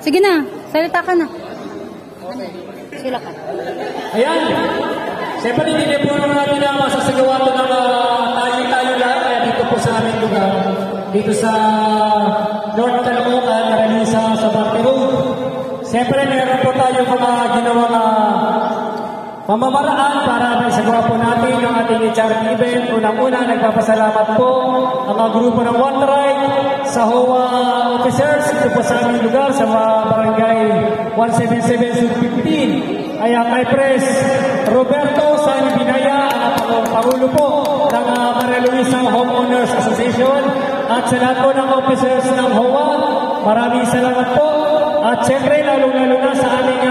Sige na, salita ka na. Sila ka. Ayan. Siyempre, hindi po natin na masasagawa ito ng tayo-tayo lang. Kaya dito po sa aming lugar. Dito sa North Caloocan, Naralisa, sa Barte Road. Siyempre, meron po tayo mga ginawang pamamaraan para maisagawa po natin yung ating charity event. Unang-una, nagpapasalamat po ang mga grupo ng One Tribe sa HOA officers dito po sa aming lugar sa mga barangay 177-15. Kaya kay Pres Roberto Sani Binaya, ang Pangulo po ng Maria Luisa Homeowners Association at sa lahat po ng officers ng HOA, maraming salamat po. At syempre, lalong-lalo na sa aming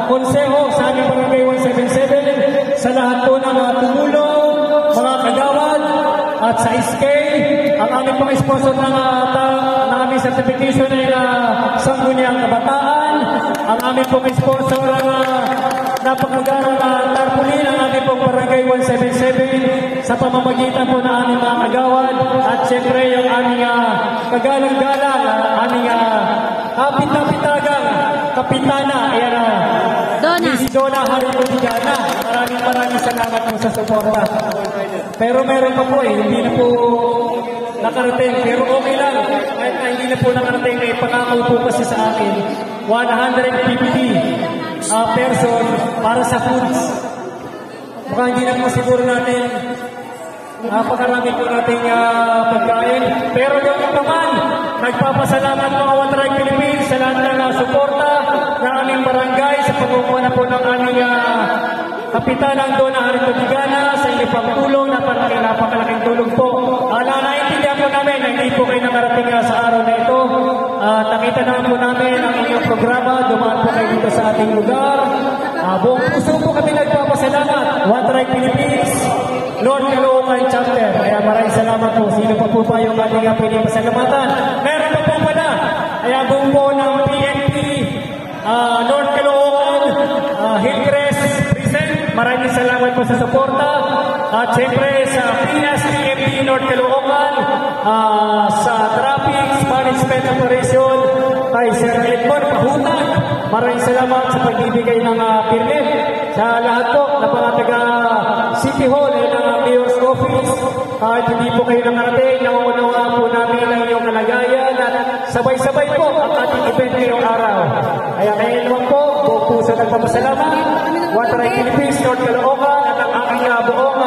konseho, sa aming barangay 177, sa lahat po ng mga tumulong, mga kagawad, at sa SK, ang aming pang sponsor ng aming certification ay Sangguniang Kabataan, ang aming pong sponsor ng napakagarang tarpaulin, ang aming pong barangay 177, sa pamamagitan po ng aming mga kagawad, at syempre yung aming kagalang-galang, aming kapit-kapitagang kapitana, ayan Miss Donna Harino-Digana. Maraming salamat po sa suporta. Pero meron pa po hindi na po nakarating. Pero okay lang. Kahit na hindi na po nakarating, pangako po kasi sa akin, 150 person para sa foods. Baka hindi na po siguro natin napakarami po nating pagkain. Pero yung naman, nagpapasalamat mga One Tribe Philippines sa lahat ng suporta ng aming barangay sa pagmumuna po ng aming Kapitanang Donna Harino-Digana sa inyong pagtulong na napakalaking tulong po. Naintindihan po namin na hindi po kayo nakarating sa araw na ito. Nakita naman po namin ang inyong programa. Dumaan po kayo dito sa ating lugar. Buong puso po kami nagpapasalamat. One Tribe Philippines, North Caloocan Chapter. Kaya maraming salamat po. Sino pa po ba yung ating pinipasalamatan? Meron pa po pala. Kaya buong po ng PNP, North Caloocan, Hillcrest Present. Maraming salamat po sa suporta. At siyempre sa Pinas PNP North Caloocan, sa Traffic Management Operation, kay Sir Edmond Pahutan. Maraming salamat sa pagbibigay ng permit sa lahat po na mga taga City Hall at ng Mayor's Office. Kahit hindi po kayo nakarating, nauunawa po namin ang inyong kalagayan at sabay-sabay po ang ating event ngayong araw. Kaya kayo naman po, buong puso nagpapasalamat. One Tribe Philippines, North Caloocan at ang aking buong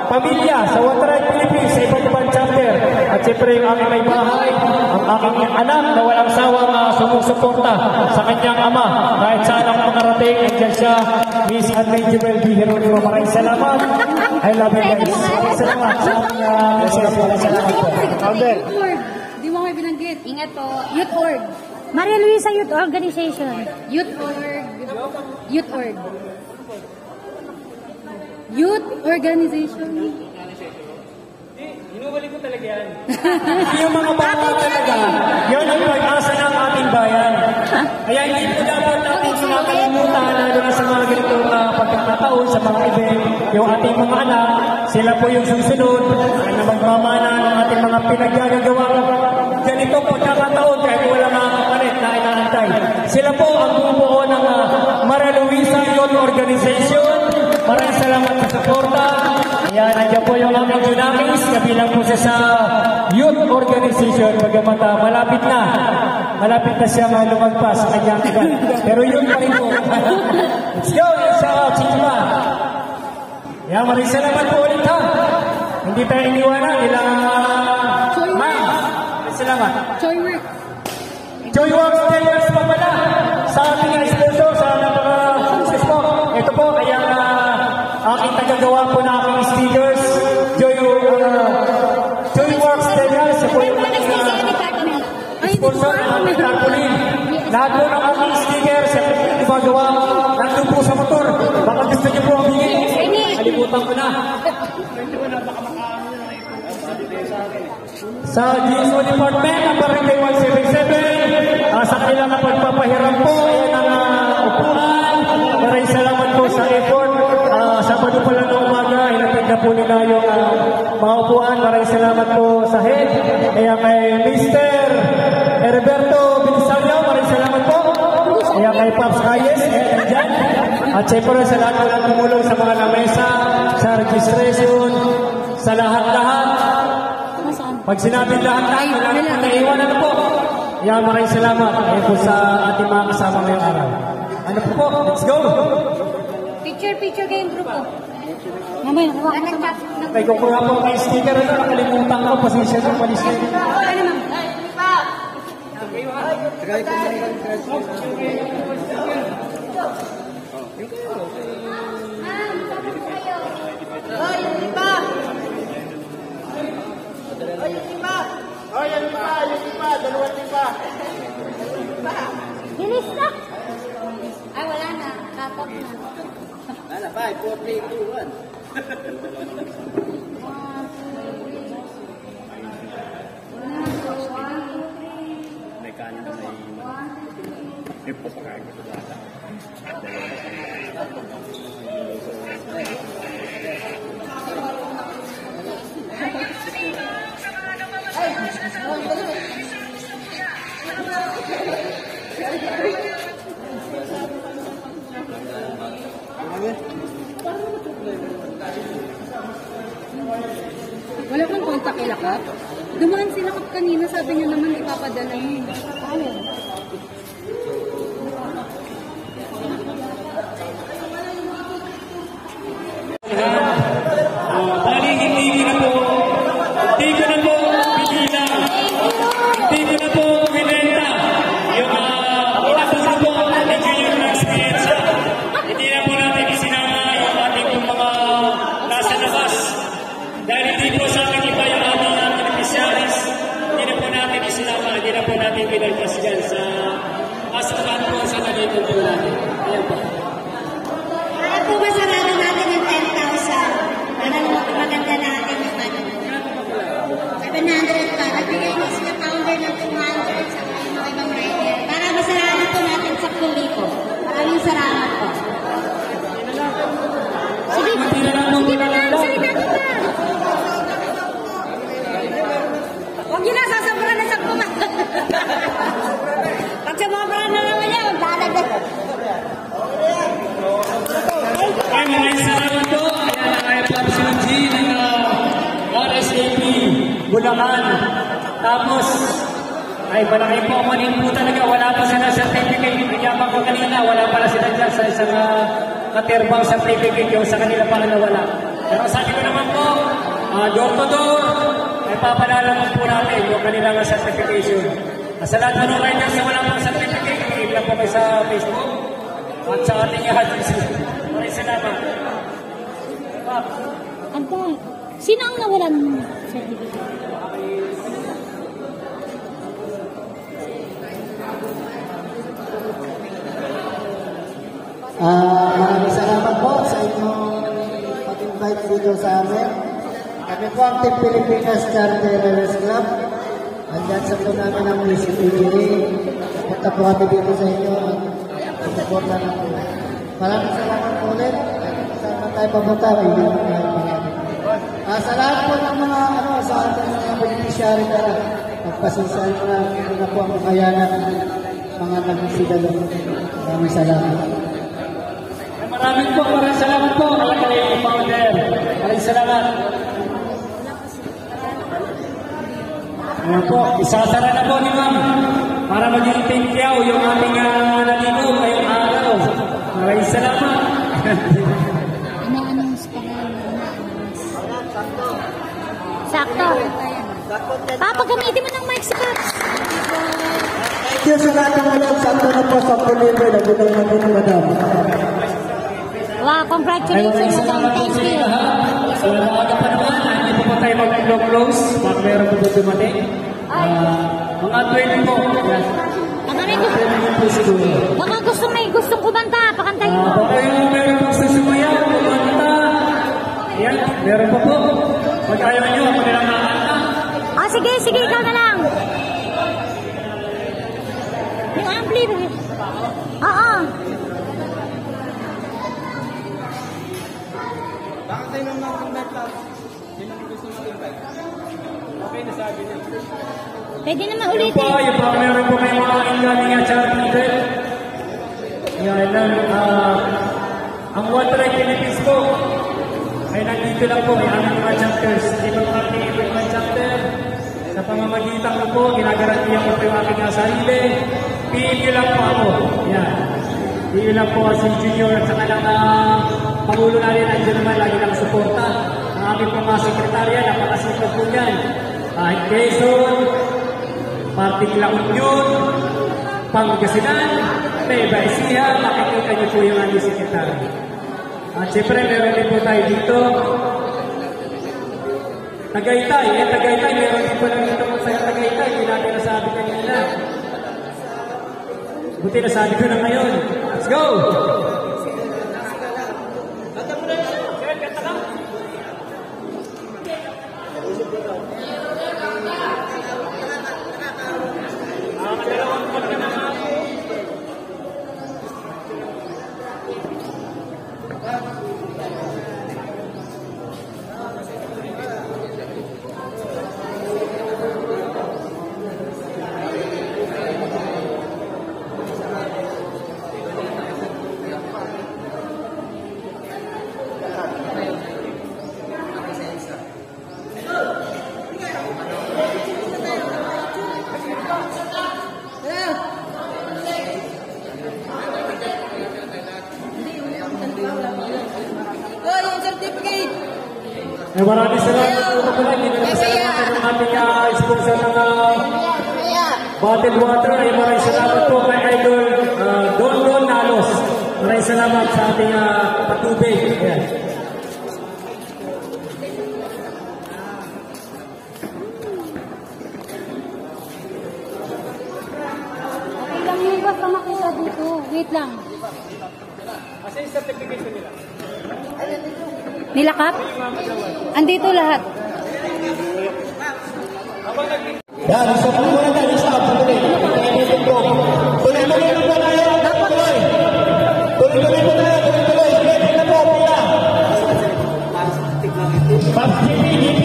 pamilya sa One Tribe Philippines sa iba't ibang chapter. At siyempre yung aming may bahay, ang aking anak na walang sawang sumusuporta sa kanyang ama. Kahit saan ang makarating, andyan siya, Miss Adventure B. Heronimo. Maraming salamat. I love you guys. Maraming salamat sa aming maraming salamat po. Albert. Di mo may binanggit. Ingat po. Youth Org. Maria Luisa Youth Organization. Youth Org. Youth Org. Youth Organization. Inubalik ko talaga yan. Yung mga bata talaga, yun ang pag-asa ng ating bayan. Kaya hindi po dapat natin sinakalimutan, lalo na sa mga ganitong pagkakataon, sa mga event, yung ating mga anak, sila po yung susunod na magmamana ng ating mga pinaggagawa. Ganitong pagkakataon, kahit wala mga kapalit na inaantay. Sila po ang bumubuo ng Maria Luisa Youth Organization. Maraming salamat sa suporta. Ayan, nandiyan po yung aming Dunamis, kabilang po siya sa Youth Organization. Bagamat malapit na siya lumagpas sa kanyang iba. Pero yun pa rin po. Let's go! Shout out, Chichima! Ayan, maraming salamat po ulit ha. Hindi tayo iniwanan. Ilang maraming salamat. Joyworks 10 years pa pala sa ating sponsor, sa napaka-success po. Ito po, kaya aking tagagawa po na aking stickers. Joyworks 10 years. Ito po yung aking sponsor ng aking tarpaulin. Lahat po ng aking stickers, ito po gawa. Nandun po sa motor. Baka gusto niyo po ang bigay. Kalimutan ko na. Sa GSO Department, ang Barangay 177, sa kanilang pagpapahiram po, ayan ang upuan. Maraming salamat po sa effort. Sabado pa lang ng umaga, hinatid na po nila yung mga upuan. Maraming salamat po sa head. Kaya kay Mr. Herberto Binisario, maraming salamat. kay Pops Reyes, nandyan. At syempre sa lahat ng tumulong sa mga lamesa, sa registration, sa lahat-lahat. Pag sinabing lahat-lahat, wala na po naiwan, ano po? Yan, maraming salamat. Ayun po sa ating mga kasama ngayong araw. Ano po? Let's go! Picture kayong grupo. Mamay, nakuha ko ito. May kukuha po kay sticker. Ano, nakalimutan ko. Pasensya sa palis-sticker. Ano naman? Bilis na! Ay, wala na. Kapag na. Wala, 5, 4, 3, 2, 1. May kanin na may papakain ko sa bata. Wala kang kontak kay Lakap? Dumaan si Lakap kanina, sabi niya naman ipapadala niya. Paano? Bali, hindi ko na po pigilan. Hindi ko na po binenta yung pinaturo po natin yung experience. Hindi na po natin isinama yung ating mga nasa labas. Dahil hindi po sa akin iba yung aming beneficiaries, hindi na po natin isinama, hindi na po natin pinagpas dyan sa asukan po sa nalito po natin. Ayan po. Kaya po ba sarado natin yung 10,000? Para maganda natin yung 700 pa. Nagbigay niyo sila founder ng 200 sa mga ibang rider. Para masarado po natin sa kuliko. Maraming salamat po. Sige, sige na lang. Salita ko na. Huwag yun na, sasaburan na sa kuma. Pag sumabra na naman yan, magdalagan. Ay, maraming salamat po. Ayan, ay Pops G ng RSAP, Bulacan. Tapos, ay malaki po manin po talaga. Wala pa sila certificate. Bigyan ko kanina, wala pala sila dyan sa isang katerbang certificate yung sa kanila pa nawala. Pero sabi ko naman po, door to door, ay papalalaman po natin yung kanilang certification. Sa lahat ng riders na wala pang certificate, i-click lang po kayo sa Facebook at sa ating agency. Maraming salamat. Antay, sino ang nawalan mo? Maraming salamat po sa inyong pag-invite dito sa amin. Kami po ang Team Pilipinas Charter Riders Club. Andyan sa po namin ang PGA. Punta po kami dito sa inyo at support na po. Maraming salamat po ulit. Saan tayo pamunta? Sa lahat po ng mga sa ating mga beneficiary na magpasensyahan mo na hindi na po ang makayanan ng mga nagsisidalo. Maraming salamat. Maraming salamat po. Kay founder. Maraming salamat. Ano po, isasara na po ni Ma'am para maging tingkyaw yung aming nalito ngayong araw. Maraming salamat. Ina-announce pa nga. Sakto. Gamitin mo ng mic sa Pops. Thank you sa lahat ng walang sakto na po sa deliver na gulong na po ng madam. Wow, congratulations again. Thank you. So, maaga pa naman, hindi po tayo mag-close. Baka meron po dumating. Mga 20 po. Baka gustong kumanta. Pakantayin mo. Baka yung meron po susumayaw. Kumanta. Yan, meron po po. Pag ayaw nyo, ako nilang nakanta. Sige, ikaw na lang. Yung ampli. Oo. Bakit tayo nang mag-invite lang? Hindi naman gusto mag-invite. Okay, nasabi niya. Pwede naman Yung ulitin. po, meron po kayo mga ingaling at charity. Ang One Track Philippines po ay nandito lang po, ay aming mga chapters. Ibang aking ibang chapter. Sa pamamagitan ko po, ginagarantiyan ko po yung aking sarili. PU lang po ako. Yan. PU lang po si Junior at saka ng Pangulo natin, nandiyan naman, lagi lang suporta. Ang aming po mga sekretarya, napakasipag po yan. Kahit Quezon, Parting La Union, Pangasinan, Nueva Ecija, makikita niyo po yung aming sekretarya. At siyempre, meron din po tayo dito. Tagaytay, meron din po lang dito po sa Tagaytay, hindi natin nasabi kanina. Buti nasabi ko na ngayon. Let's go! Maraming salamat po pala. Salamat ng ating sponsor ng bottled water. Maraming salamat po kay Idol Don Nalos. Maraming salamat sa ating patubig. Ayan. Ilang yung basta makita dito. Wait lang. Kasi yung certification nila. Nilakap? Andito lahat. Yan, isa po muna tayo sa patuloy. Tuloy-tuloy po tayo. Tuloy-tuloy po tayo. Tuloy-tuloy. Pwede na po. Pila. GP.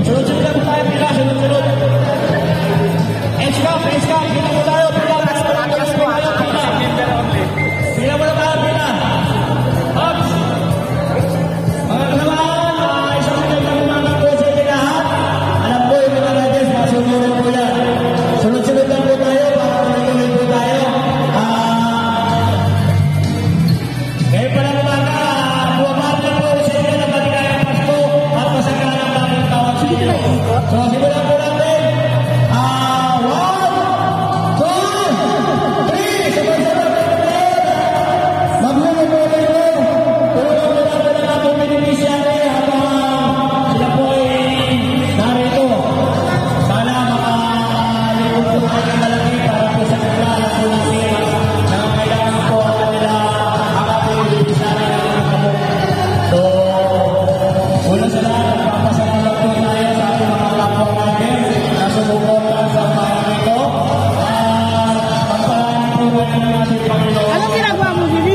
Sunod-sunod na po tayo. Pila. Sunod-sunod. H-Cup. Pila po tayo. Pila. Pila mo na tayo. Pila. Ups. Mga kasamahan, isang magandang umaga po sa inyo lahat. Alam po yung mga radis, masunod po yan. Sunod-sunod lang po tayo, tuloy-tuloy po tayo. Ngayon pa lang umaga, buwamati po sa inyo na matigayang Pasko at masagalang bagong tawag sa inyo. So, simulan po natin. 1, 2, 3, sabay-sabay po tayo. Mabuhay po tayo. Sila po ay narito. Sana makalipot po tayo malaki para po sa kanila na po ng sira na kailangan po ang kanila makapilipisari ng mga kamot. So, una sa lahat, nagpapasalamat po tayo sa ating mga kapwa natin na sumuporta sa bayan nito. Pagpalain po ba ng ating Panginoon? Anong ginagawa mo, Bibi?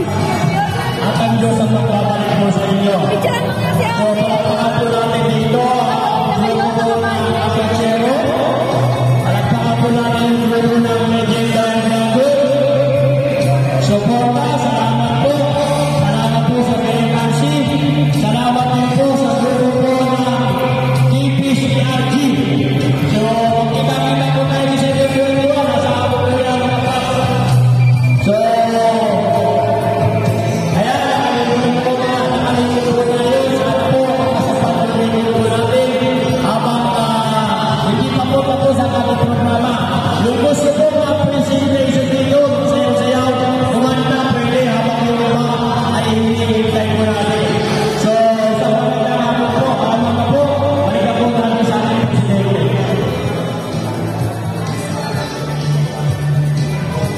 At ang Diyos ang magbabalik po sa inyo. Picturean mo nga si So, Ate. palakpakan po natin dito ang grupo ng Apachero. Palakpakan po natin yung grupo ng Legendary Number. Suporta, salamat po. Salamat po sa KMRC. Salamat din po sa grupo po ng TPCRG. So, kita-kita po tayo sa February 1. Nasa ako po yan. So, yung gusto po mga presentation dito, sayaw-sayaw, kumanta, pwede habang yung iba ay hinihintay po natin. So, sa mga naman po, kama na po, balik po natin sa ating presidente.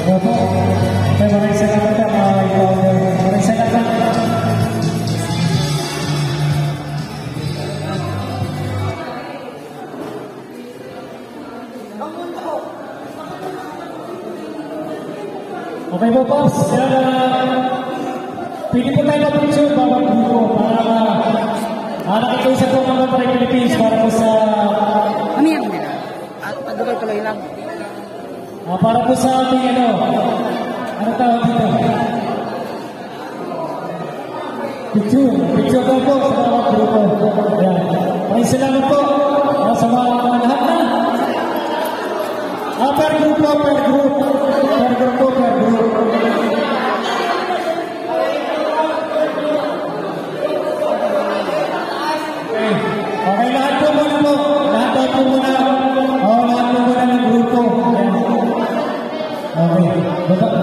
Opo. Maraming salamat ka, mga ikaw. Maraming salamat. Okay po, Pops. Pili po tayo na picture bawat grupo para nakikiusap po mga One Track Philippines para po sa Mamaya mo na. Tuloy-tuloy lang. para po sa ating ano tawag dito? Picture daw po sa mga grupo. Ayan. Maraming salamat po sa mga lahat na. Per grupo. Okay, lahat po muna po. Lahat po muna ng grupo. Ayan. Okay.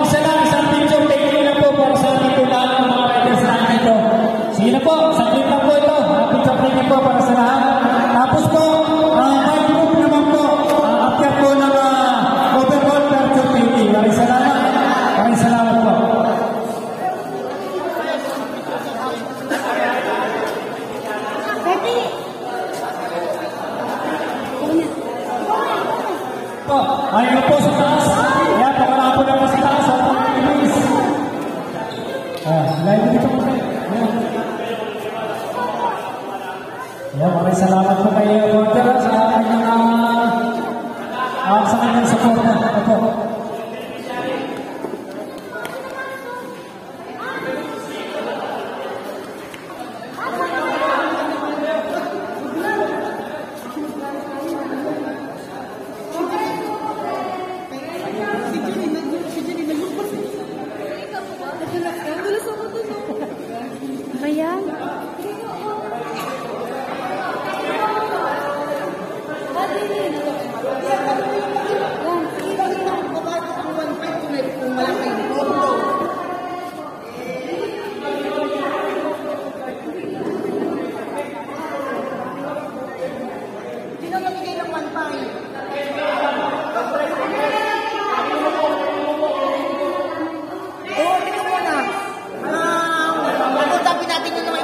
Isa lang, isang picture. Thank you na po para sa ating lahat ng mga riders natin dito. Sige na po, sa clip lang po ito. Picture thank you po para sa lahat. Tapos po, my group naman po. After po ng overall virtual painting. Maraming salamat. Maraming salamat po. Ayun po sa taas. Ayan, pakalapon na po sa taas. Live dito po. Ayan, maraming salamat po kay Walter sa kanyang support na. Ito. Ayan.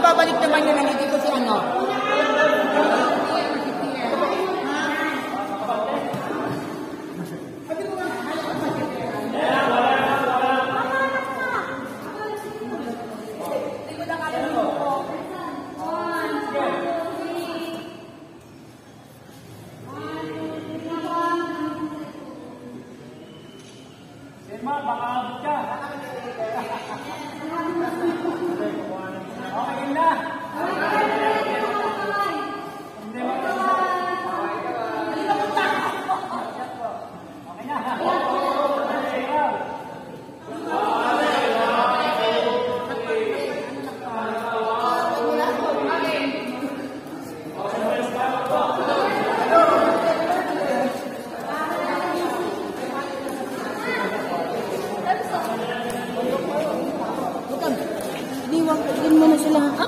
Babalik naman yun, nandito si ano. Sema, baka abot ka. Okay na.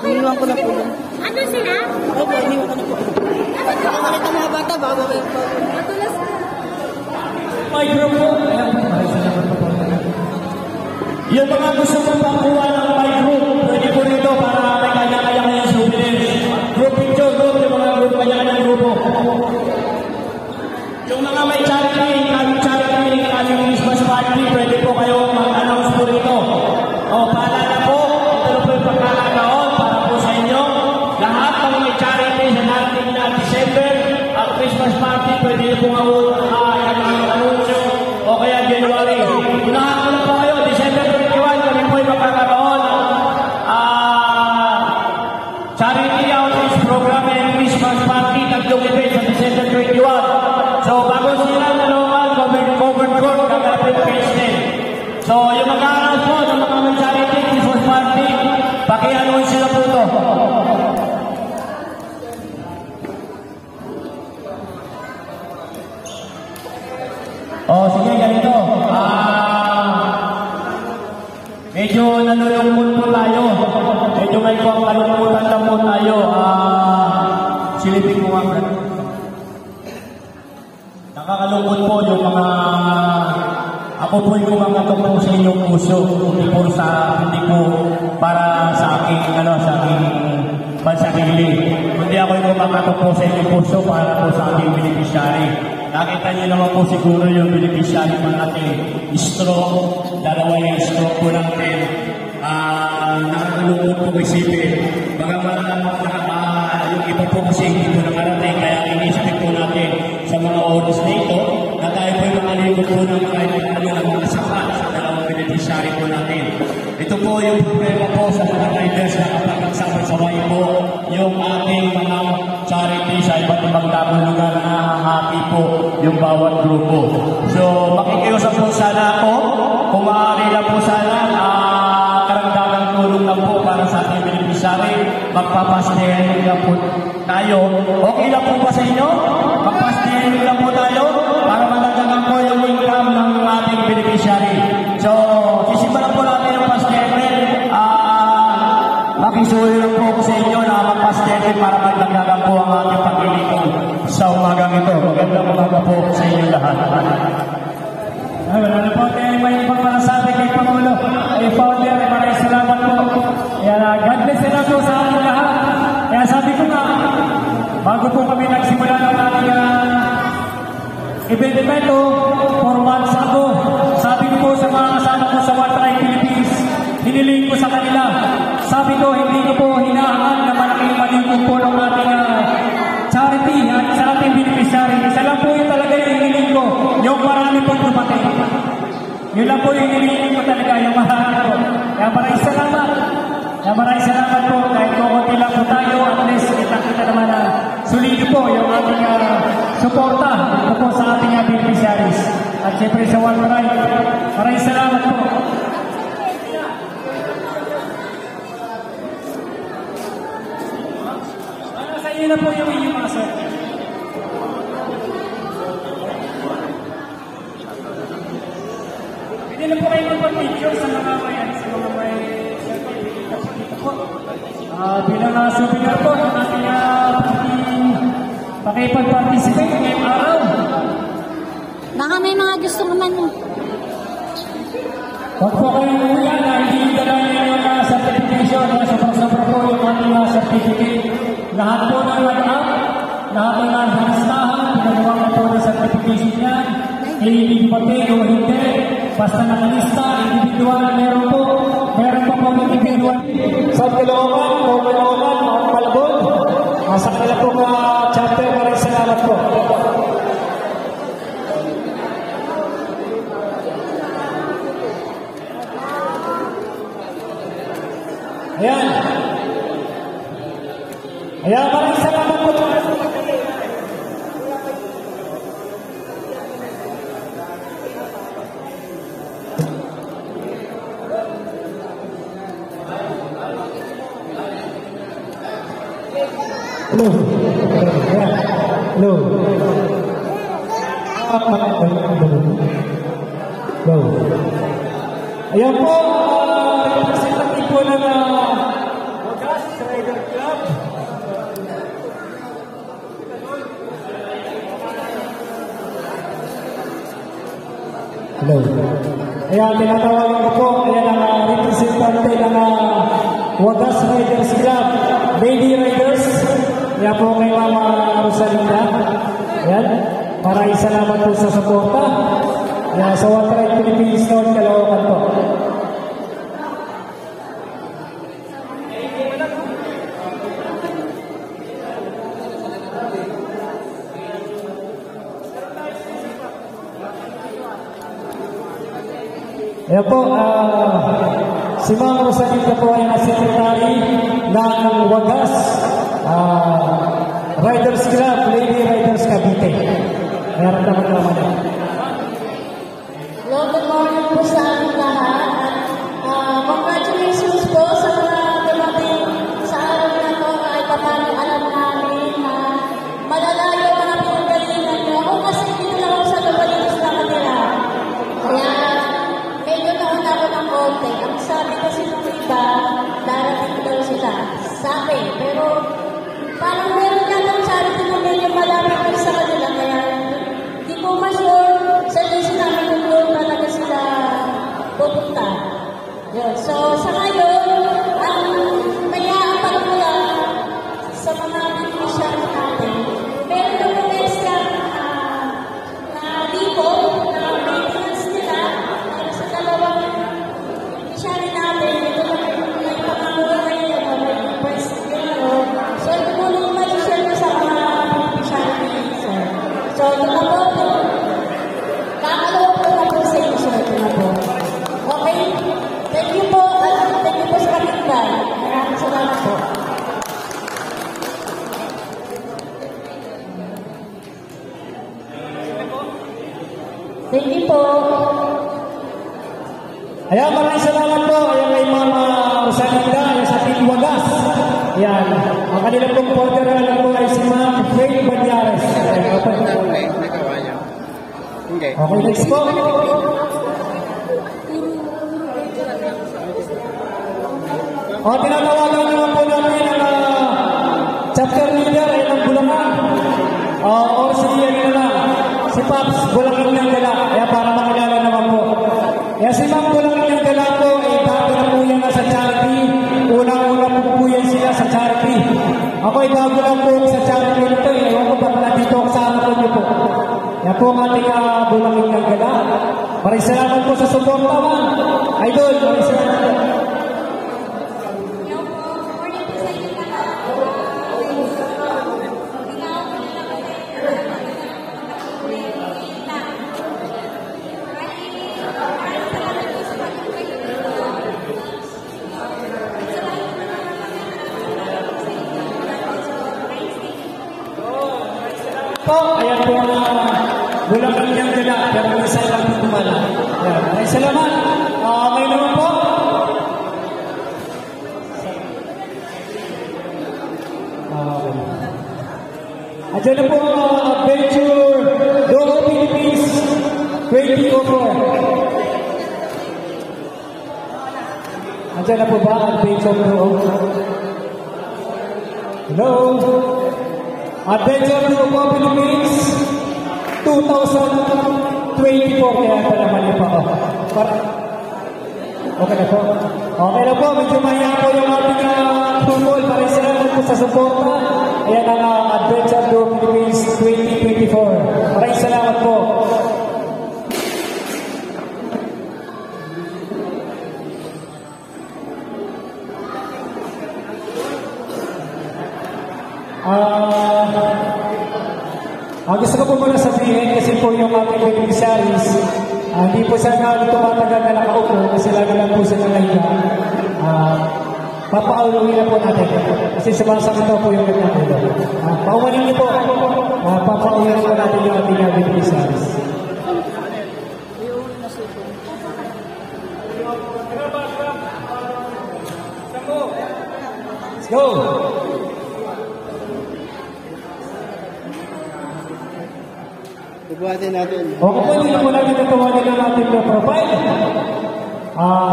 Iniwan ko na po. Ano sila? Opo, iniwan ko na po. Nakakalit ang mga bata bago kayo po. Matulas na. My group po. Yung mga gusto mo pakuha ng my group, pwede po rito para may kanya-kanya kayang souvenirs. Group picture, yung mga group kanya-kanyang grupo. Yung mga may charity, kaming Christmas party, pwede po kayo mag-announce po rito. O, paalala po, ito po yung pagkakataon para po sa inyo. Lahat ng may charity sa natin na December, ang Christmas party, pwede po mag-announce o kaya January. Unahan ko na po kayo, December 21, kami po yung magkakaroon ng charity outreach program and Christmas party, tatlong event sa December 21. So, bago sila na normal, covered court, kakalapit Christmas. So, yung mag-announce po ng mga charity Christmas party, paki-announce sila po ito. Sige, ganito. Medyo nalulungkot po tayo. Medyo may kalungkutan lang po tayo. Silipin ko nga. Nakakalungkot po yung mga... Ako po yung kumangatok po sa inyong puso. Hindi po para sa aking, sa aking pansarili. Hindi ako yung kumangatok po sa inyong puso para po sa aking beneficiary. Nakita niyo naman po siguro yung beneficiary po natin. Stroke, dalawa yung stroke po natin. Nakakalungkot po isipin. Yung iba po kasi hindi po nakarating. Kaya inisipin po natin sa mga oras na ito na tayo po yung makalingkot po ng kahit ng mga sapat sa dalawang beneficiary po natin. Ito po yung problema po sa mga riders na kapag nagsabay-sabay po yung ating mga charity sa iba't ibang damang lugar na happy po yung bawat grupo. So, makikiusap po sana ako, kung maaari lang po sana, karagdagang tulong lang po para sa ating beneficiary, magpapastayan lang po tayo. Okay lang po ba sa inyo? Magpastayan lang po tayo para madagdagan po yung income ng ating beneficiary. So, sisimulan po natin yung pastayan. Makisuyo lang po ako sa inyo na magpastayan para magdagdagan po ang ating paglilingkod sa umagang ito. Magandang umaga po sa inyo lahat. Wala na po tayo may pagpanasabi kay Pangulo. Ay, Founder, maraming salamat po. Kaya God bless na po sa ating lahat. Kaya sabi ko nga, bago po kami nagsimula ng ating event ito, 4 months ago, sabi ko po sa mga kasama ko sa One Tribe Philippines, hiniling ko sa kanila. Sabi ko, hindi ko po hinahangan na malaking malikot po ng ating charity at sa ating beneficiary. Isa lang po yun talaga yung hiniling ko, yung marami pong dumating. Yun lang po yung hiniling ko talaga, yung marami po. Kaya maraming salamat. Kaya maraming salamat po. Kahit kukunti lang po tayo, at least kita naman na solido po yung ating suporta po sa ating beneficiaries. At siyempre sa One Tribe, maraming salamat po. Sa inyo na po yung inyong mga sir. Pwede na po kayo magpapicture sa mga may certificate po. Bilang souvenir po ng ating pakipag-participate ngayong araw. Baka may mga gusto naman mo. Huwag po kayong uyan na hindi dala niyo yung certification. Sobrang-sobra po yung ating certificate. Lahat po ng line-up, lahat ng listahan, pinagawa ko po ng certification yan. Hindi pati o hindi, basta nakalista, individual, meron pa po individual. Sa Caloocan, Mount Malabon, sa Caloocan chapter, maraming salamat po. Ayan. Ayan, maraming salamat po. Hello. Hello. Hello. Ayan po, representative po ng Wagas Rider Club. Hello. Ayan, tinatawagan ko po, ayan ang representante ng Wagas Riders Club, Lady Riders. Ayan po kay Mama Rosalinda. Ayan, maraming salamat po sa suporta. Ayan, sa One Tribe Philippines North Caloocan po. Ayan po, si Ma'am Rosalinda po ay secretary ng Wagas Riders Club, Lady Riders Cavite. Meron naman yan. Hello, good morning po sa ating lahat. Congratulations po sa mga dumating sa araw na ito kahit paano alam namin na malalayo mga pinagalingan nyo. Ako kasi dito lang ako sa Lubalinis na kanila. Kaya medyo nauna ako ng konti. Ang sabi kasi ng iba, darating daw sila. Sabi, pero parang meron yata ang charity na medyo malapit sa kanila. Kaya di ko ma-sure sa list namin kung doon talaga sila Ayan, maraming salamat po. Ayan kay Mama Rosalinda, ayan sa Tiwagas. Ayan, ang kanilang pong porter na po ay si Ma'am Faye Banyares. Okay, next po. O, tinatawagan naman po namin ang chapter leader ay ng Bulacan. O si si Paps, Bulacan ng Gala. Kaya para makilala naman po. Kaya si Ma'am Bulacan ng Gala po, dati na po yan sa charity. Unang-una po yan sila sa charity. Ako ay bago lang po sa charity nito. Ewan ko ba dito ako sa harapan niyo po. Kaya po ang ating Bulacan ng Gala. Maraming salamat po sa suporta, Ma'am. Idol, maraming salamat po. Ayan po ang Bulacan ng Gala, pero isa lang po tumala. Ayan, maraming salamat. May naman po. Ayan na po ang Adventure Dog Philippines 2004. Ayan na po ba ang Adventure Dog? Hello? Adventure Dog Philippines 2024. Kaya pala mali pa ako. Okay na po. Okay na po. Medyo mahiya po yung ating football. Maraming salamat po sa suporta. Ayan ang Adventure Dog Philippines 2024. Maraming salamat po. Gusto ko po muna sabihin kasi po yung ating beneficiaries, hindi po siya tumatagal na nakaupo kasi lagi lang po siya nalahiga. Papauluhin na po natin kasi sumasakit po yung nagkakulo. Paumanin niyo po, papauluhin po natin yung ating beneficiaries. Let's go! Tubuhatin natin. Okay po, hindi po natin tatawagan ang ating profile.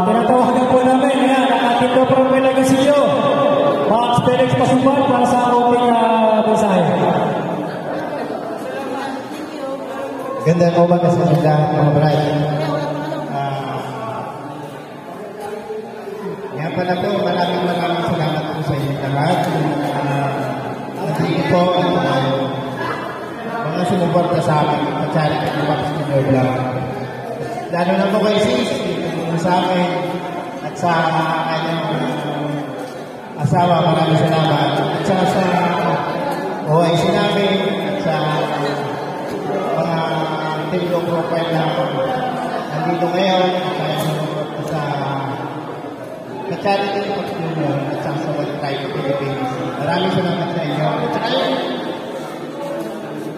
Tinatawagan po namin, yan, ang ating profile na gasilyo. Max Felix Pasubal para sa ating mensahe. Gandang umaga sa lahat mga bride. Yan pala po, maraming salamat po sa inyo lahat. Nandito po ang mga sumuporta sa akin at charity ng Paps Junior Vlog. Lalo na po kay Sis, sa akin at sa kanyang asawa, maraming salamat. At saka sa OIC namin, sa mga team low profile na nandito ngayon, sa charity ng Paps Junior at saka sa World Pride Philippines. Maraming salamat sa inyo. At saka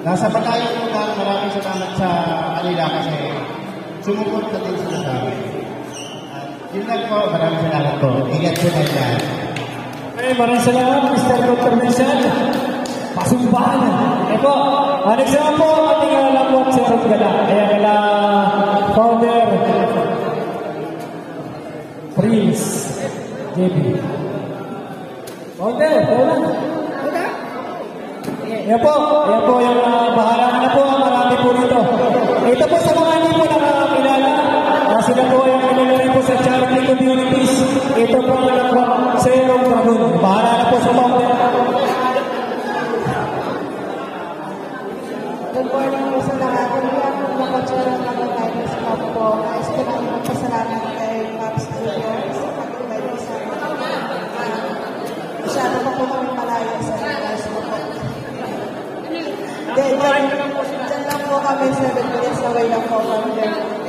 nasa patayan po lang, maraming salamat sa kanila kasi sumuport na din sila sa amin. Yun lang po, maraming salamat po. Ingat po na dyan. Okay, maraming salamat, Mr. Dr. Nelson. Pasumbahan. Okay po. Next naman po, ating lapot sa Rob Gala. Kaya kala founder Prince JB. Founder, wala. Yan po yung bahala na po, marami po dito. Ito po sa mga hindi po nakakakilala, sila po yung kanilari po sa charity communities. Ito po ang Serong Dragon. Bahala na po sa founder. Good morning po sa lahat. Hindi ako makatsura ng mga guidance club po. Nais ko na magpasalamat kay Paps Junior sa pag-invite sa masyado pa po kami malayo sa guidance po. Diyan lang po kami 7 minutes away lang po kami.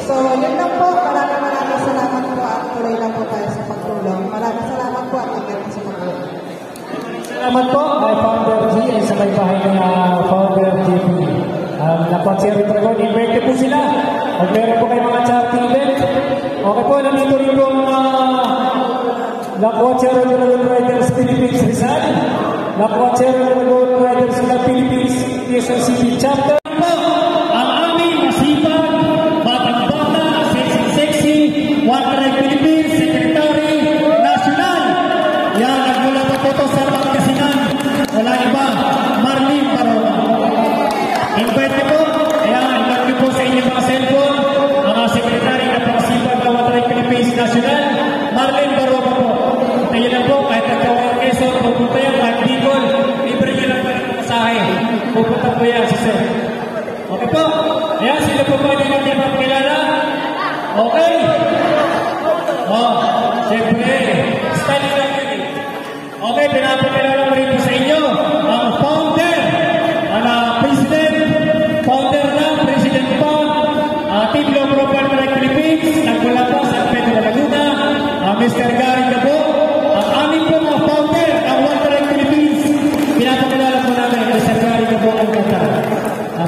So, yun lang po. Maraming salamat po at tuloy lang po tayo sa pagtulong. Maraming salamat po at hanggang sa pagtulong. Salamat po kay Founder G ay sa may bahay ng Founder JP. Lapot si Dragon, invite po sila. At meron po kayo mga charity event. Okay po, nandito rin po Lakwatsero Dragon Riders Philippines Rizal, Lakwatsero Dragon Riders Club Philippines Quezon City Chapter. Ang aming masipag, batang-bata, sexy-sexy, Waterline Philippines Secretary National. Yan, nagmula pa po ito sa Pangasinan. Wala iba, Marlene Barona. Invite niyo po, ayan, invite niyo po sa inyong mga cellphone, ang Secretary na Pangasipag ng Waterline Philippines National, Marlene Barona po. Tayo lang po, kahit nagkawang Quezon, pupunta yan, kahit Bicol, libre niyo lang pa rin masahe. Pupunta po yan si Sir. Okay po? Ayan, sino po pwede natin magkilala? Okay? Siyempre, style lang yun eh. Okay, pinapakilala ko rin po sa inyo ang founder, president pa, Team Law Profile Waterline Philippines, nagmula po sa Pedro Laguna, Mr. Gary Gabo, ang aming po mga founder ng Waterline Philippines. Pinapakilala po namin ang Mr. Gary Gabo ang kanta.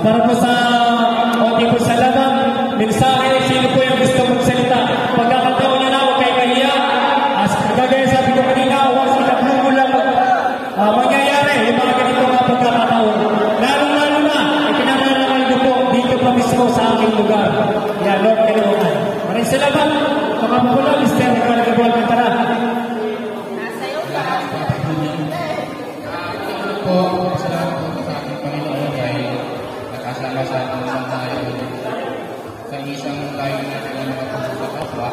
Para po sa konti po sa laban, mensahe, sino po yung gusto magsalita? Pagkakataon niya na, huwag kayo kahiya. Kagaya sabi ko kanina, huwag sila lang mangyayari yung mga ganito mga pagkakataon. Lalo-lalo na, ikinananagal ko po dito pa mismo sa aking lugar. Yan, Lord Caloocan. Maraming salamat. Kapapula, Mr. Kalagabol Kantara. Po, salamat po sa ating Panginoon dahil nakasama-sama naman tayo sa isang tayo na nakapagod sa kapwa.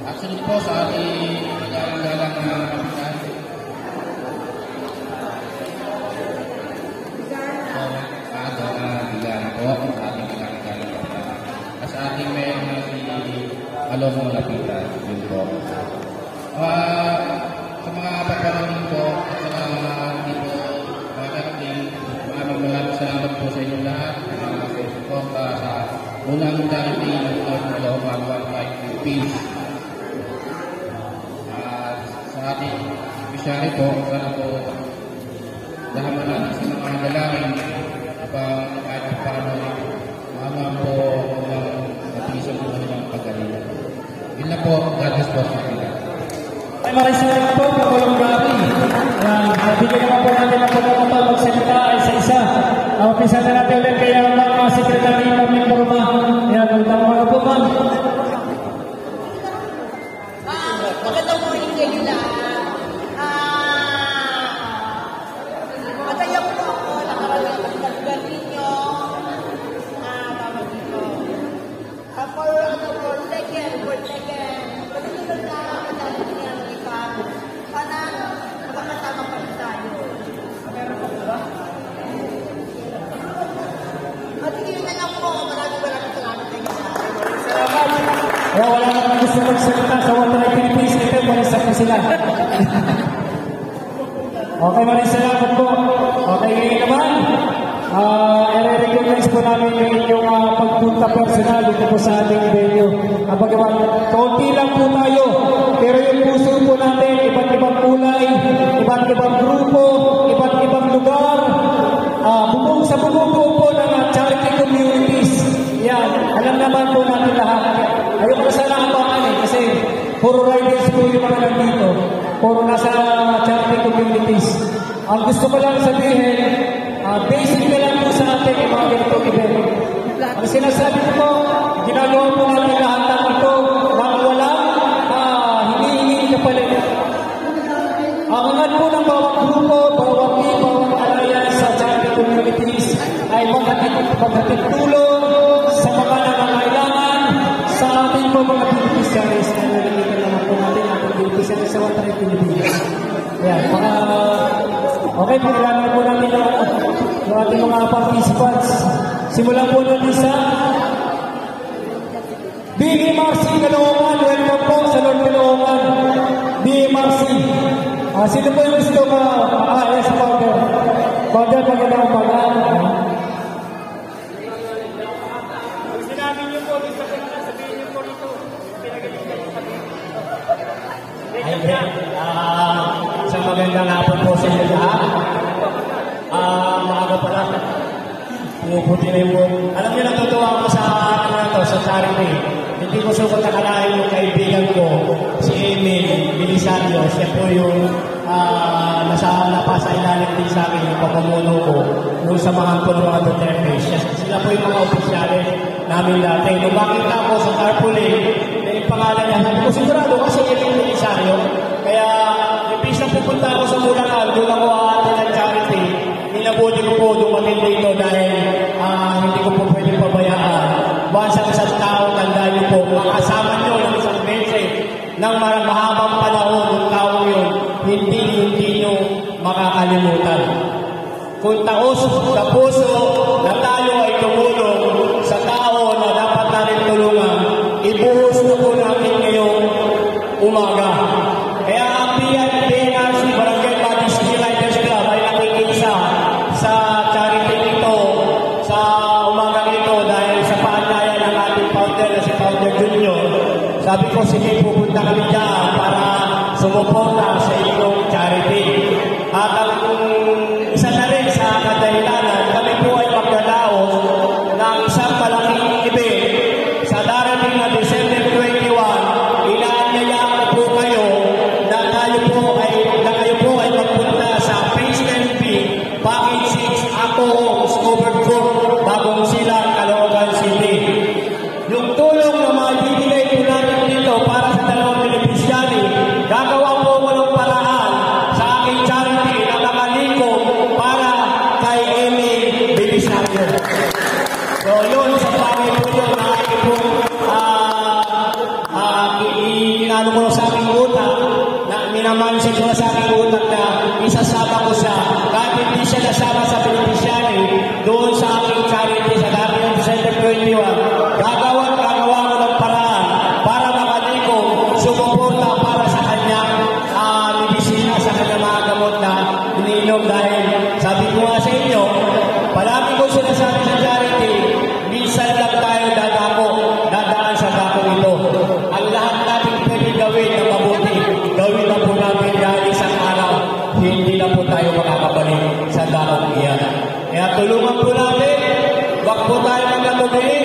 At sunod po sa ating galang-galang na kapitan. Bigalan po sa ating galang-galang kapitan. At sa ating mayor na si Alonso Lapitan. Yun po. Sa mga pagpapalingin po at sa mga dito, mga karating, maraming salamat po sa inyong lahat. Mga suporta sa unang darating ng Waterline Philippines. Sa ating opisyali po, sana po lahaman natin sa mga dalangin upang kahit paano maaman po ang matisan po nilang pagkalim. Yun na po, God bless po sa akin. Ay, maraming salamat po, Pangulong Gary. Bigyan naman po natin ang pagkakataon magsalita isa-isa. Umpisa na natin ulit kaya mga sekretary ng Mindanao. Yan, magtama na po, ma'am. Magandang morning kayo lahat. Mataya po ako, nakarating ang pagkalugar ninyo. Tawag dito. For second. Pagkalugar na ang Amerika, sana makakasama pa rin tayo. Meron pa ba? At yun na lang po, maraming salamat kayo lahat. Wala naman gusto magsalita sa Waterline Philippines. Ito, marisak na sila. Okay, maraming salamat po. Okay, ngayon naman, i-recognize po namin yung inyong pagpunta personal dito po sa ating venue. Pagkawan, kaunti lang po tayo, pero yung puso po natin, iba't ibang kulay, iba't ibang grupo, iba't ibang lugar, sa bumubuo po ng charity communities. Yan, alam naman po natin lahat. Ayoko na sana abangan kasi puro riders po yung mga nandito. Puro nasa charity communities. Ang gusto ko lang sabihin, basic na lang po sa atin yung mga ganitong event. Ang sinasabi ko po, ginagawa po natin lahat ng ito nang walang hinihingi ka palit. Ang angat po ng bawat grupo, bawat team, bawat alliance sa charity communities ay maghatid tulong sa mga nangangailangan sa ating po mga beneficiaries na nalilitan naman po natin ating beneficiaries sa Waterline Philippines. Ayan, okay, pagkailangan po natin yung ating mga participants. Simulan po natin sa BMRC Caloocan. Welcome po sa Lord Caloocan. BMRC. Sino po yung gusto ka? Yes, Father. Father, magandang umaga. Sinabi niyo po, gusto ko na sabihin niyo po rito. Pinagaling ka po kami. Sa magandang hapon po sa inyo lahat. Maaga pa lang. Pumuputi na yung buong. Alam niyo, natutuwa ako sa araw na ito, sa charity. Hindi ko sukat nakalain yung kaibigan ko, si Emil Belisario. Siya po yung napasa ilalim din sa akin yung pagpamuno ko doon sa mga mga Duterte. Sila po yung mga opisyalis namin dati. Nung makita ko sa carpooling, na yung pangalan niya, hindi ko sigurado kasi Emil Belisario. Kaya, ibig na pupunta ako sa Bulacan, doon ako aatin ng charity. Minabuti ko po dumating dito dahil hindi ko po pwede pabayaan. Basta isang tao, tandaan niyo po, makasama niyo ng isang beses ng mahabang panahon ng tao yun, hindi niyo makakalimutan. Kung sa puso na tayo ay tumulong sa tao na dapat natin tulungan, ibuhos na po natin ngayong umaga. Kaya ang PNRC, Barangay Body City Riders Club ay nakikisa sa charity nito sa umaga nito dahil sa paanyaya ng ating founder na si Founder Junior. Sabi ko, sige, pupunta kami dyan para sumuporta sa inyong charity. At ang isa na rin sa kadahilanan, kami po ay magdalaos ng isang malaking event sa darating na December 21. Inaanyayaan ko po kayo na kayo po ay magpunta sa Phase 10B, Package 6, Ako, Discovered Group, Bagong Silang, Caloocan City. Yung tulong na maibibigay po natin dito para sa dalawang beneficiary, gagawa po ko ng paraan sa aking charity na nakalikom para kay Emil Belisario. So yun, sa bagay po yun, nakikip po inano ko sa aking utak, na minamansin ko sa aking utak na isasama ko siya, kahit hindi siya nasama sa beneficiary, doon sa aking charity sa dati ng December 21, gagawa ko ng paraan para makalikom, sumuporta para sa kanyang medisina, sa kanyang mga gamot na iniinom dahil sabi ko nga sa inyo, palagi ko sinasabi sa charity, minsan lang tayo dadaan sa dako ito. Ang lahat natin pwede gawin na mabuti, gawin na po namin dahil isang araw, hindi na po tayo makakabalik sa dakong iyan. Kaya tulungan po natin, wag po tayo magkatubili,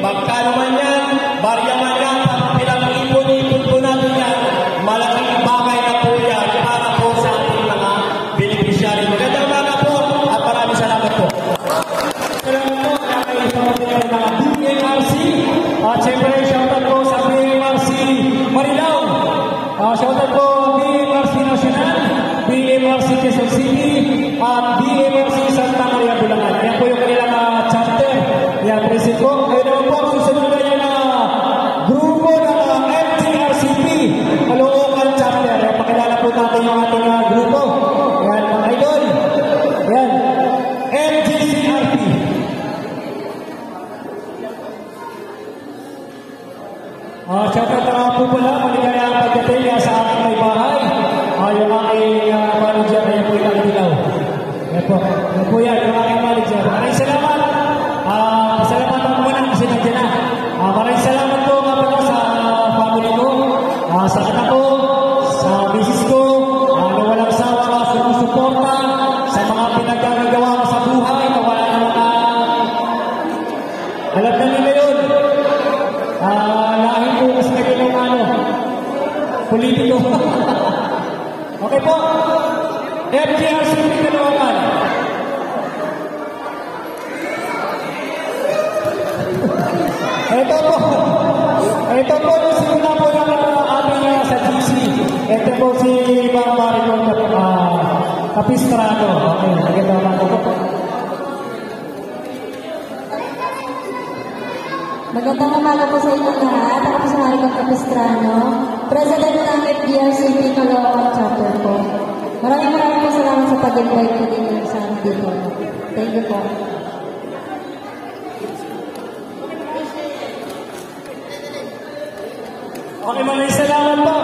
magkano man yan, barya man yan, pinag-ipon-ipon po natin yan, malaking bagay na po yan para po sa ating mga beneficiary. Magandang umaga po at maraming salamat po. Salamat po kay mga BMRC at siyempre shoutout po sa BMRC Marilao, shoutout po BMRC National, BMRC Quezon City at BMRC Santa Maria Bulacan. Yan po yung kanilang chapter. Yan, present po. Ngayon naman po ang susunod na yung grupo ng FGRCP Caloocan chapter. Yan, pakilala po natin yung ating grupo. Yan, mga idol. Yan, FGCRP. Shoutout na po pala, maligayang pagdating sa aking may bahay. Yung aking manager, ayan po yung dilaw. Yan po yan, yung aking manager. Maraming salamat. Salamat po muna kasi nandiyan na. Maraming salamat po nga pala sa family ko, sa anak ko, sa misis ko, na walang sawa ka sumusuporta, sa mga pinagagawa ko sa buhay, na wala na mga alam na nila yun. Lahin ko mas naging politiko. Okay po. FGRC Caloocan. Ito po yung simula po ng ating sa GC. Ito po si Bang Maricon Capistrano. Okay, maganda ba ito po? Magandang umaga po sa inyo lahat. Ako po si Maricon Capistrano, President ng FGRCP Caloocan Chapter po. Maraming po salamat sa pag-invite ko din sa amin dito. Thank you po. Okay, maraming salamat po.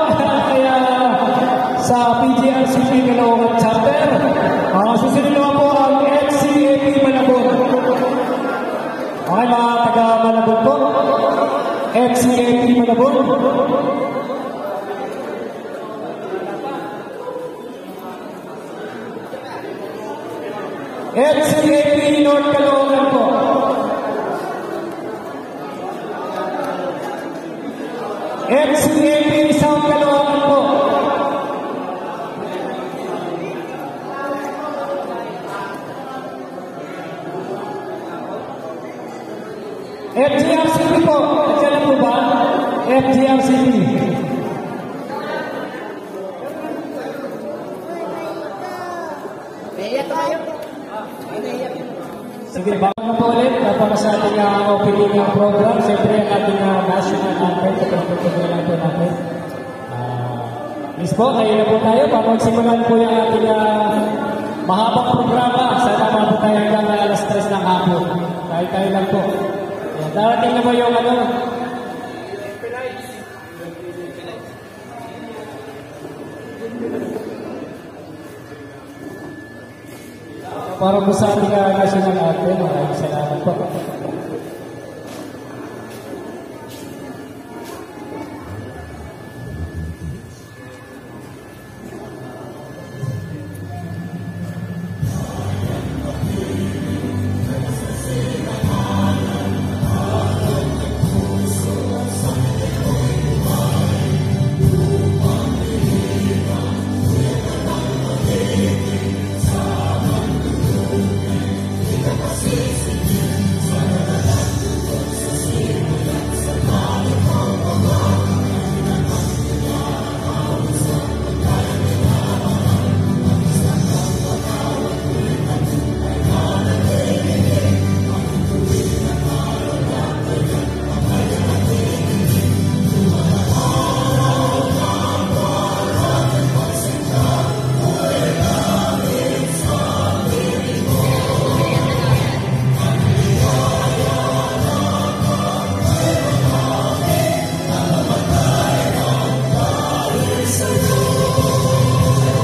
Kaya sa PGRCP Caloocan Chapter, susunod naman po ang FCAP Malabon. Okay, mga taga-Malabon po. FCAP Malabon. FCAP North Caloocan po. FCAP South Caloocan po. FGRCP po. Nandiyan na po ba? FGRCP. Sige, bago na po ulit, para sa ating opening program, siyempre ang ating national anthem, sa pagpapagod lang po natin. Please po, kayo na po tayo, para magsimulan po yung ating mahabang programa. Sana mabot tayo hanggang alas 3 ng hapon. Kahit tayo lang po. Darating na ba yung para po sa ating national anthem, maraming salamat po.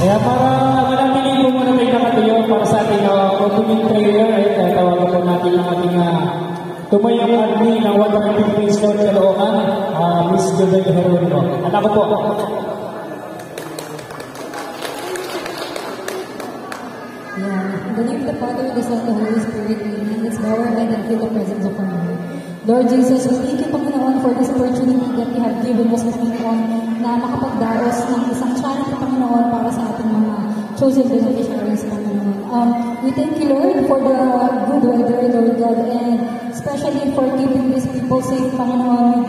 Kaya para manatili po muna tayo nakatuyo para sa ating opening prayer ay tawagan po natin ang ating tumayong admin ng Water Philippines North Caloocan, Miss Jobel Heronimo. At ako po. In the name of the Father, the Son, and the Holy Spirit, amen. Let's bow our head and feel the presence of our Lord. Lord Jesus, we thank you, Panginoon, for this opportunity that you have given us, Panginoon, na makapagdaos ng isang charity, Panginoon, para sa ating mga chosen beneficiaries, Panginoon. We thank you, Lord, for the good weather, Lord God, and especially for keeping these people safe, Panginoon,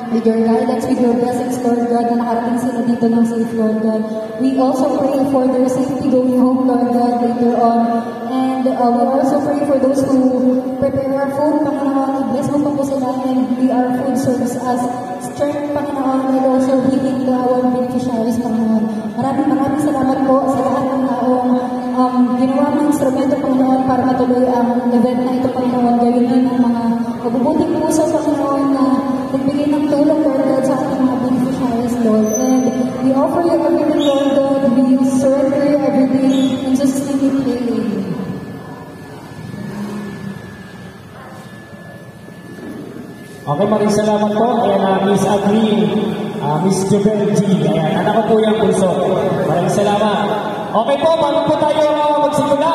with your guidance, with your blessings, Lord God, na nakarating sila dito ng safe, Lord God. We also pray for their safety going home, Lord God, later on. And we also pray for those who prepare our food, Panginoon. Bless mo po sila and be our food service as strength, Panginoon, and also healing our beneficiaries, Panginoon. Maraming salamat po sa lahat ng taong ginawa ng instrumento, Panginoon, para matuloy ang event na ito, Panginoon. Gawin din ng mga mabubuting puso, Panginoon, na nagbigay ng tulong, Lord God, sa ating mga beneficiaries, Lord. And we offer you everything, Lord God. We surrender you everything. In Jesus' name we pray. Okay, maraming salamat po. Ayan, Miss Adri, Miss Jobel G. Ayan, anak ko po yung puso. Maraming salamat. Okay po, bago po tayo magsimula,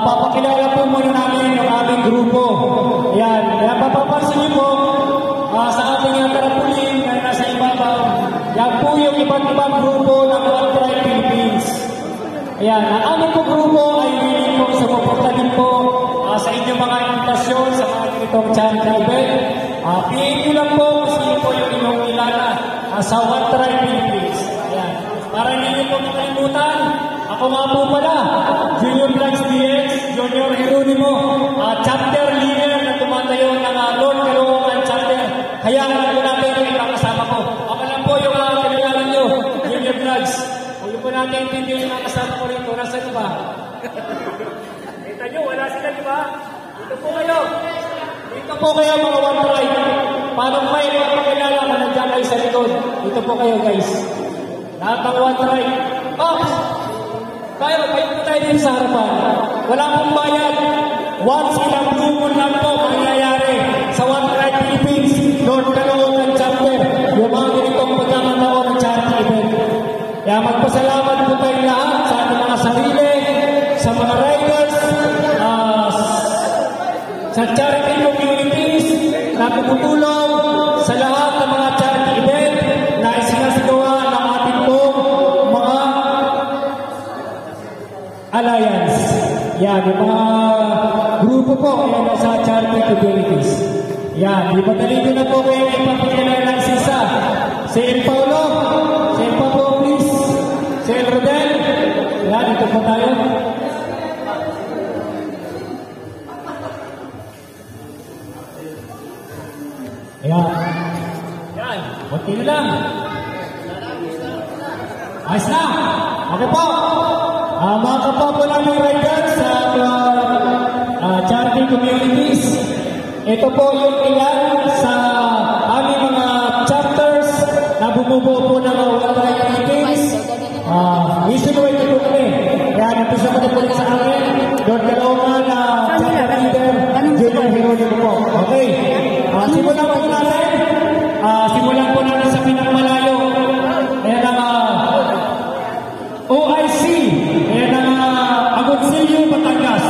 papakilala po muna namin yung aming grupo. Ayan, kaya papapansin niyo po sa ating tarapulin na nasa ibabaw. Yan po yung iba't ibang grupo ng One Tribe Philippines. Ayan, ang aming po grupo ay willing po sa pupunta din po sa inyong mga invitasyon sa mga ganitong charity event. Piliin nyo lang po kung sino po yung inyong ilala sa One Tribe Philippines. Ayan. Para hindi nyo po makalimutan, ako nga po pala, Junior Vlogs DX, Junior Heronimo, chapter leader na tumatayo ng Lord Caloocan chapter. Kaya ako natin yung kasama ko. Ako lang po yung kailangan nyo, Junior Vlogs. Huwag po natin hindi yung kasama ko rito. Nasaan ba? Kita nyo, wala sila, di ba? Dito po kayo. Dito po kayo mga One Tribe. Paano kayo magpakilala kung nandiyan kayo sa likod? Dito po kayo, guys. Lahat ng One Tribe. Kayo po tayo din sa harapan. Wala pong bayad. Once in a blue moon lang po mangyayari sa One Tribe Philippines, Lord Caloocan chapter. Yung mga ganitong pagkakataon ng charity event. Kaya magpasalamat po tayo lahat sa ating mga sarili, sa mga riders, sa charity communities na tumutulong sa lahat ng mga charity event na isinasagawa ng ating pong mga alliance. Yan, yung mga grupo po yan sa charity communities. Yan, di ba dali na po kayo ipapakilala ng sisa? Si El Paulo, please. Si El Rodel. Yan, ito po tayo. Ayan. Yan. Kunti na lang. Ayos na. Okay po. Mga kapopular riders sa charity communities. Ito po yung ilan sa aming mga chapters na bumubuo po ng mga Philippines. Nationwide na po kami. Yan, napisa ko na po sa akin. Lord Caloma na chapter leader, Junior Heronimo po. Okay. Simulan po natin. Simulan po natin sa pinakmalayo. Ayan ang OIC. Ayan ang Agoncillo, Batangas.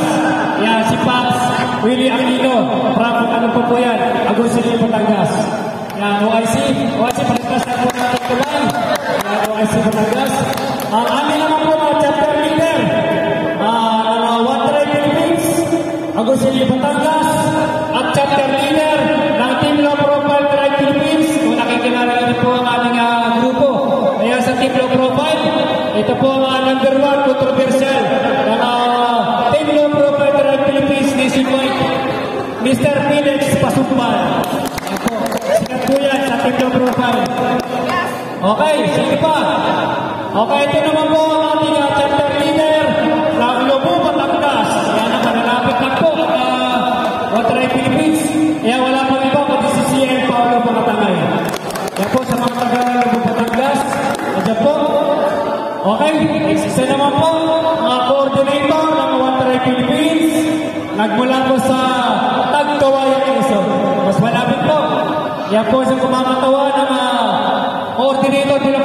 Ayan, si Paps Willie Aquino. Ano po yan? Agoncillo, Batangas. Ayan, OIC. Pagkas na po natin tulay. Ayan, OIC, Batangas. Ang amin naman po mga chapter leader. One Tribe Philippines. Agoncillo, Batangas. At chapter leader ng Team Low Profile Tribe Philippines. Kung nakikilala niyo po ang aming grupo. Kaya sa Team Low Profile, ito po ang number 1 controversial ng Team Low Profile Tribe Philippines nationwide, Mr. Felix Pasumpan. Sikat po yan sa Team Low Profile. Okay, sige pa. Okay, ito naman po ang ating chapter leader ng Lobo, Batangas. Yan ang malalapit na po. One Tribe Philippines. Kaya wala pang iba kundi si C.L. Paulo Pangatangay. Yan po sa mga taga-Lobo, Batangas. Nandiyan po. Okay, isa naman po mga coordinator ng One Tribe Philippines. Nagmula po sa Tagkawayan Quezon. Mas malapit po. Yan po sa kumamatawa ng coordinator ng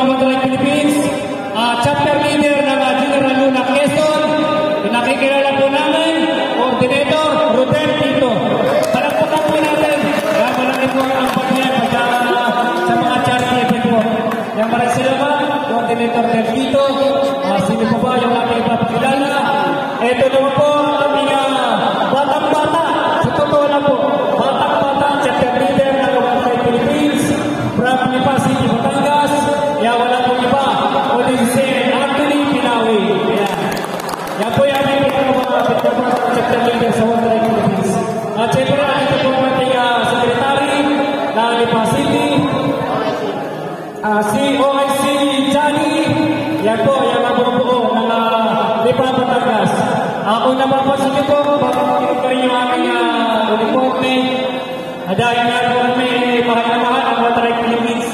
One Tribe Philippines. Chapter leader ng General Luna Quezon. Pinakikilala po namin, coordinator Rodel Tito. Palagpakan po natin. Kaya malaki po ang pagyan sa mga charity event po. Yan maraming salamat, coordinator Rodel Tito. Sino po ba yung ating ipapakilala? Ito naman po ang aming batang-bata. Sa totoo lang po, batang-bata, chapter leader ng One Tribe Philippines. From Lipa City, Batangas. Kaya wala pong iba. Kundi si Anthony Pinawi. Yan po yung aming chapter leader sa One Tribe Philippines. At syempre, ito po ang ating secretary ng Lipa City. Si OIC Johnny. Yan po, yan ang buo ng Lipa Batangas. Kung napapansin niyo po, bakit pa rin yung aming uniforme. Dahil nga po may mahal ang One Tribe Philippines.